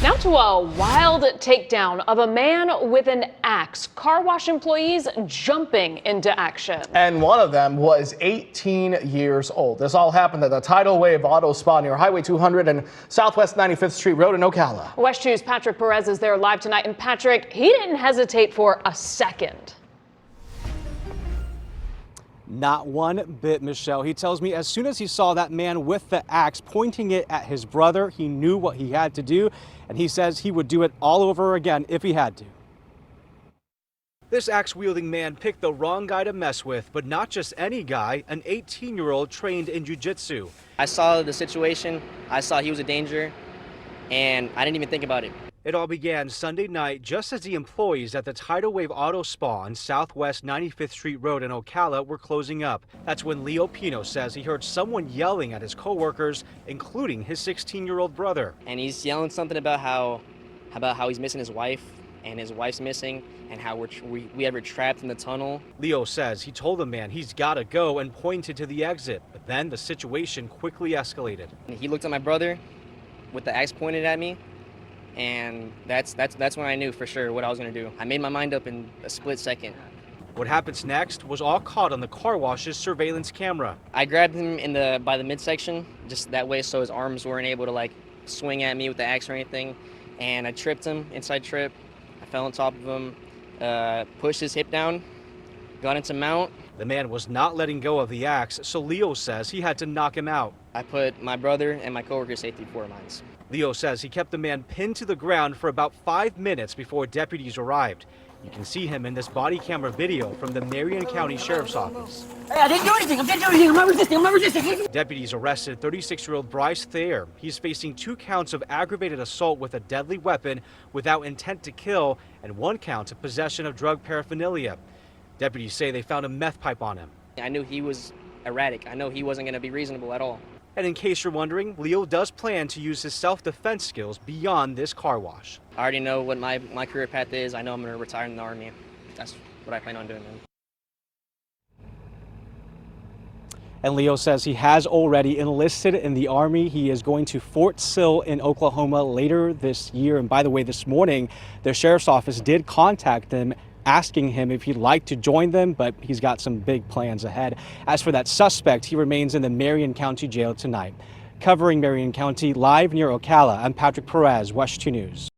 Now to a wild takedown of a man with an axe. Car wash employees jumping into action. And one of them was 18 years old. This all happened at the Tidal Wave Auto Spa near Highway 200 and Southwest 95th Street Road in Ocala. WESH 2's Patrick Perez is there live tonight. And Patrick, he didn't hesitate for a second. Not one bit, Michelle. He tells me as soon as he saw that man with the axe pointing it at his brother, he knew what he had to do, and he says he would do it all over again if he had to. This axe-wielding man picked the wrong guy to mess with, but not just any guy, an 18-year-old trained in jiu-jitsu. I saw the situation, I saw he was a danger, and I didn't even think about it. It all began Sunday night just as the employees at the Tidal Wave Auto Spa on Southwest 95th Street Road in Ocala were closing up. That's when Leo Pino says he heard someone yelling at his coworkers, including his 16-year-old brother. And he's yelling something about how he's missing his wife, and his wife's missing, and how we ever trapped in the tunnel. Leo says he told the man he's got to go and pointed to the exit, but then the situation quickly escalated. And he looked at my brother with the axe pointed at me. And that's when I knew for sure what I was going to do. I made my mind up in a split second. What happens next was all caught on the car wash's surveillance camera. I grabbed him by the midsection, just that way so his arms weren't able to like swing at me with the axe or anything. And I tripped him, inside trip. I fell on top of him, pushed his hip down, got into mount. The man was not letting go of the axe, so Leo says he had to knock him out. I put my brother and my coworker's safety before mine. Leo says he kept the man pinned to the ground for about 5 minutes before deputies arrived. You can see him in this body camera video from the Marion County Sheriff's Office. Hey, I didn't do anything. I'm not resisting. Deputies arrested 36-year-old Bryce Thayer. He's facing 2 counts of aggravated assault with a deadly weapon without intent to kill and 1 count of possession of drug paraphernalia. Deputies say they found a meth pipe on him. I knew he was erratic. I know he wasn't going to be reasonable at all. And in case you're wondering, Leo does plan to use his self-defense skills beyond this car wash. I already know what my career path is. I know I'm going to retire in the Army. That's what I plan on doing, man. And Leo says he has already enlisted in the Army. He is going to Fort Sill in Oklahoma later this year. And by the way, this morning, the sheriff's office did contact him asking him if he'd like to join them, but he's got some big plans ahead. As for that suspect, he remains in the Marion County Jail tonight. Covering Marion County live near Ocala, I'm Patrick Perez, WESH 2 News.